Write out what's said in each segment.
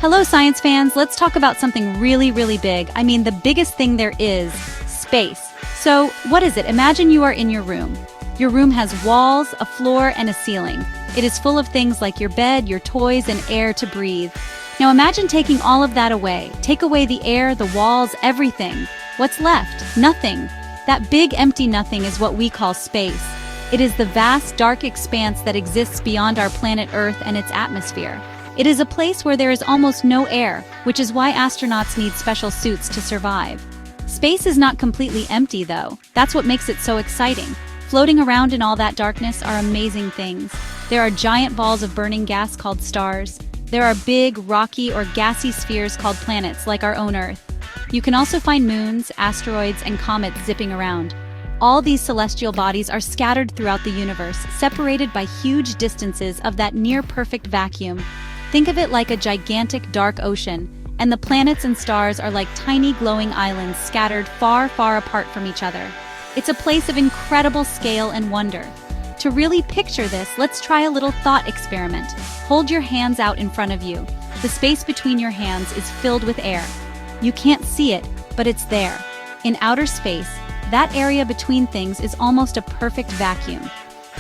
Hello, science fans. Let's talk about something really, really big. I mean, the biggest thing there is space. So, what is it? Imagine you are in your room. Your room has walls, a floor, and a ceiling. It is full of things like your bed, your toys, and air to breathe. Now imagine taking all of that away. Take away the air, the walls, everything. What's left? Nothing. That big empty nothing is what we call space. It is the vast, dark expanse that exists beyond our planet Earth and its atmosphere. It is a place where there is almost no air, which is why astronauts need special suits to survive. Space is not completely empty, though. That's what makes it so exciting. Floating around in all that darkness are amazing things. There are giant balls of burning gas called stars. There are big, rocky, or gassy spheres called planets, like our own Earth. You can also find moons, asteroids, and comets zipping around. All these celestial bodies are scattered throughout the universe, separated by huge distances of that near-perfect vacuum. Think of it like a gigantic dark ocean, and the planets and stars are like tiny glowing islands scattered far, far apart from each other. It's a place of incredible scale and wonder. To really picture this, let's try a little thought experiment. Hold your hands out in front of you. The space between your hands is filled with air. You can't see it, but it's there. In outer space, that area between things is almost a perfect vacuum.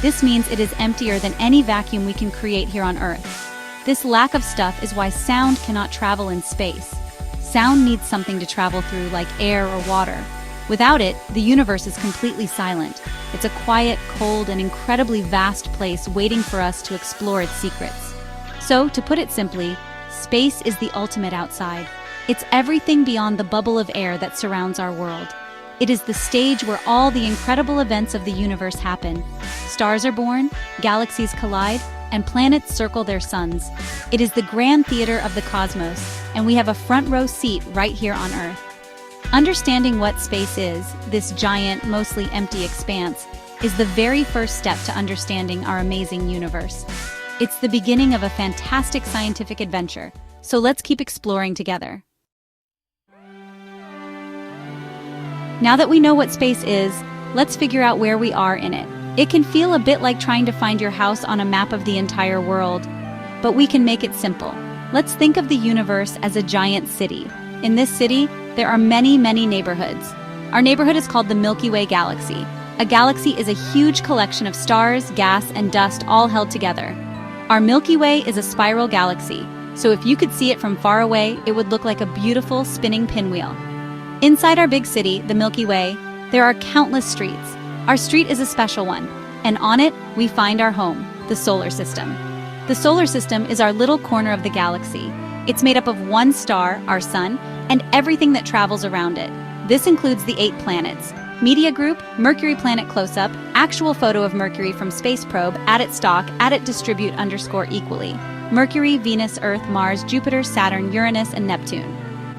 This means it is emptier than any vacuum we can create here on Earth. This lack of stuff is why sound cannot travel in space. Sound needs something to travel through, like air or water. Without it, the universe is completely silent. It's a quiet, cold, and incredibly vast place waiting for us to explore its secrets. So, to put it simply, space is the ultimate outside. It's everything beyond the bubble of air that surrounds our world. It is the stage where all the incredible events of the universe happen. Stars are born, galaxies collide, and planets circle their suns. It is the grand theater of the cosmos, and we have a front row seat right here on Earth. Understanding what space is, this giant, mostly empty expanse, is the very first step to understanding our amazing universe. It's the beginning of a fantastic scientific adventure, so let's keep exploring together. Now that we know what space is, let's figure out where we are in it. It can feel a bit like trying to find your house on a map of the entire world, but we can make it simple. Let's think of the universe as a giant city. In this city, there are many, many neighborhoods. Our neighborhood is called the Milky Way galaxy. A galaxy is a huge collection of stars, gas, and dust all held together. Our Milky Way is a spiral galaxy, so if you could see it from far away, it would look like a beautiful spinning pinwheel. Inside our big city, the Milky Way, there are countless streets. Our street is a special one, and on it, we find our home, the solar system. The solar system is our little corner of the galaxy. It's made up of one star, our sun, and everything that travels around it. This includes the 8 planets. Media group, Mercury planet close-up, actual photo of Mercury from space probe, add it stock, add it distribute _ equally. Mercury, Venus, Earth, Mars, Jupiter, Saturn, Uranus, and Neptune.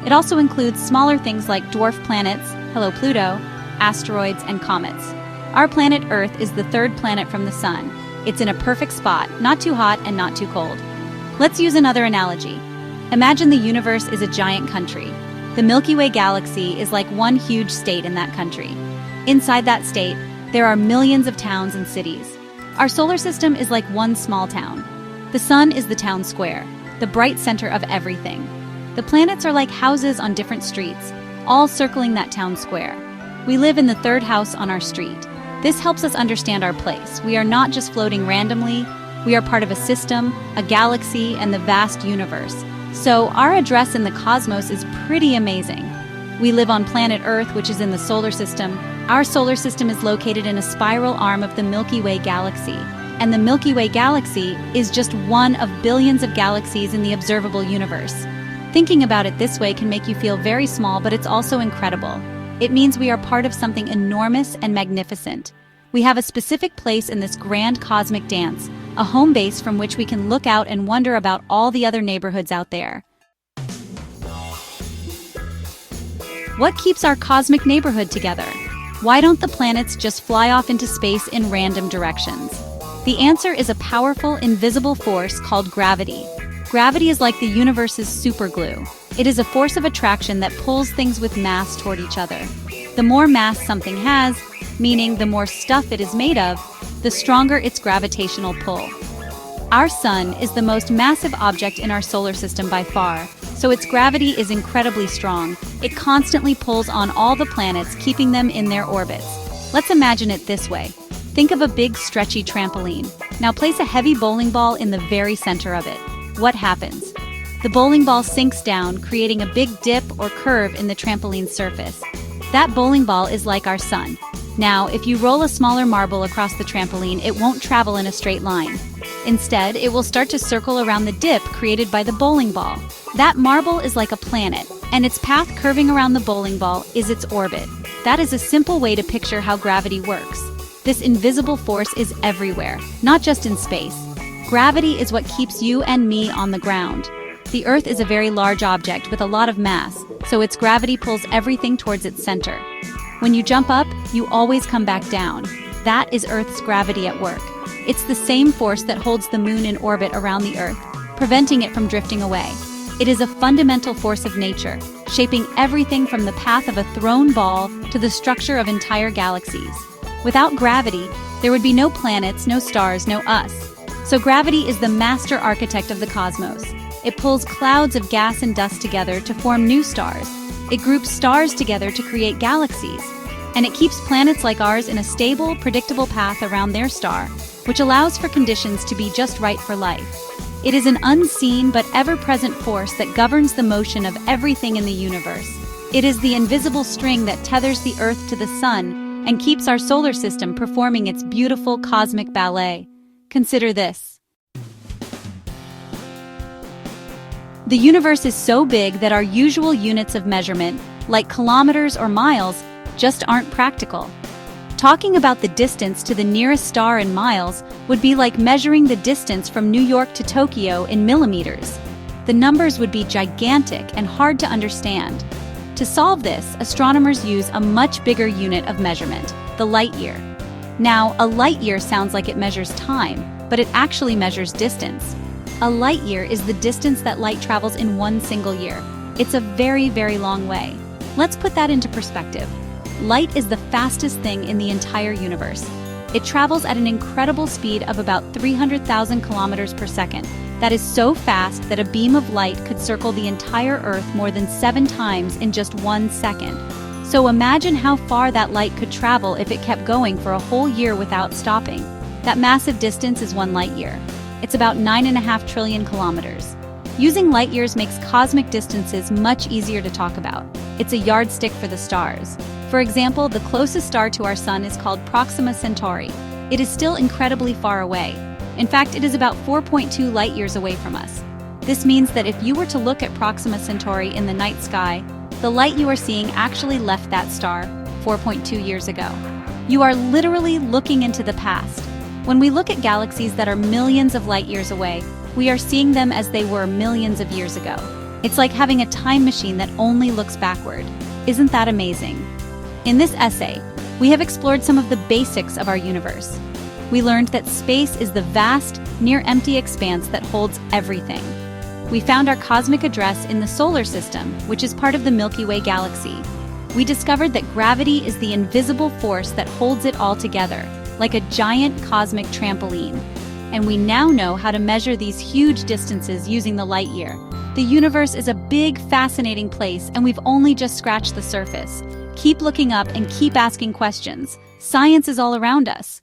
It also includes smaller things like dwarf planets, hello Pluto, asteroids, and comets. Our planet Earth is the 3rd planet from the sun. It's in a perfect spot, not too hot and not too cold. Let's use another analogy. Imagine the universe is a giant country. The Milky Way galaxy is like one huge state in that country. Inside that state, there are millions of towns and cities. Our solar system is like one small town. The sun is the town square, the bright center of everything. The planets are like houses on different streets, all circling that town square. We live in the 3rd house on our street. This helps us understand our place. We are not just floating randomly, we are part of a system, a galaxy, and the vast universe. So our address in the cosmos is pretty amazing. We live on planet Earth, which is in the solar system. Our solar system is located in a spiral arm of the Milky Way galaxy. And the Milky Way galaxy is just one of billions of galaxies in the observable universe. Thinking about it this way can make you feel very small, but it's also incredible. It means we are part of something enormous and magnificent. We have a specific place in this grand cosmic dance, a home base from which we can look out and wonder about all the other neighborhoods out there. What keeps our cosmic neighborhood together? Why don't the planets just fly off into space in random directions? The answer is a powerful, invisible force called gravity. Gravity is like the universe's superglue. It is a force of attraction that pulls things with mass toward each other. The more mass something has, meaning the more stuff it is made of, the stronger its gravitational pull. Our sun is the most massive object in our solar system by far, so its gravity is incredibly strong. It constantly pulls on all the planets, keeping them in their orbits. Let's imagine it this way. Think of a big, stretchy trampoline. Now place a heavy bowling ball in the very center of it. What happens? The bowling ball sinks down, creating a big dip or curve in the trampoline's surface. That bowling ball is like our sun. Now, if you roll a smaller marble across the trampoline, it won't travel in a straight line. Instead, it will start to circle around the dip created by the bowling ball. That marble is like a planet, and its path curving around the bowling ball is its orbit. That is a simple way to picture how gravity works. This invisible force is everywhere, not just in space. Gravity is what keeps you and me on the ground. The Earth is a very large object with a lot of mass, so its gravity pulls everything towards its center. When you jump up, you always come back down. That is Earth's gravity at work. It's the same force that holds the moon in orbit around the Earth, preventing it from drifting away. It is a fundamental force of nature, shaping everything from the path of a thrown ball to the structure of entire galaxies. Without gravity, there would be no planets, no stars, no us. So gravity is the master architect of the cosmos. It pulls clouds of gas and dust together to form new stars. It groups stars together to create galaxies. And it keeps planets like ours in a stable, predictable path around their star, which allows for conditions to be just right for life. It is an unseen but ever-present force that governs the motion of everything in the universe. It is the invisible string that tethers the Earth to the sun and keeps our solar system performing its beautiful cosmic ballet. Consider this. The universe is so big that our usual units of measurement, like kilometers or miles, just aren't practical. Talking about the distance to the nearest star in miles would be like measuring the distance from New York to Tokyo in millimeters. The numbers would be gigantic and hard to understand. To solve this, astronomers use a much bigger unit of measurement, the light year. Now, a light year sounds like it measures time, but it actually measures distance. A light year is the distance that light travels in one single year. It's a very, very long way. Let's put that into perspective. Light is the fastest thing in the entire universe. It travels at an incredible speed of about 300,000 kilometers per second. That is so fast that a beam of light could circle the entire Earth more than 7 times in just 1 second. So imagine how far that light could travel if it kept going for a whole year without stopping. That massive distance is 1 light year. It's about 9.5 trillion kilometers. Using light years makes cosmic distances much easier to talk about. It's a yardstick for the stars. For example, the closest star to our sun is called Proxima Centauri. It is still incredibly far away. In fact, it is about 4.2 light years away from us. This means that if you were to look at Proxima Centauri in the night sky, the light you are seeing actually left that star 4.2 years ago. You are literally looking into the past. When we look at galaxies that are millions of light years away, we are seeing them as they were millions of years ago. It's like having a time machine that only looks backward. Isn't that amazing? In this essay, we have explored some of the basics of our universe. We learned that space is the vast, near-empty expanse that holds everything. We found our cosmic address in the solar system, which is part of the Milky Way galaxy. We discovered that gravity is the invisible force that holds it all together, like a giant cosmic trampoline. And we now know how to measure these huge distances using the light year. The universe is a big, fascinating place, and we've only just scratched the surface. Keep looking up and keep asking questions. Science is all around us.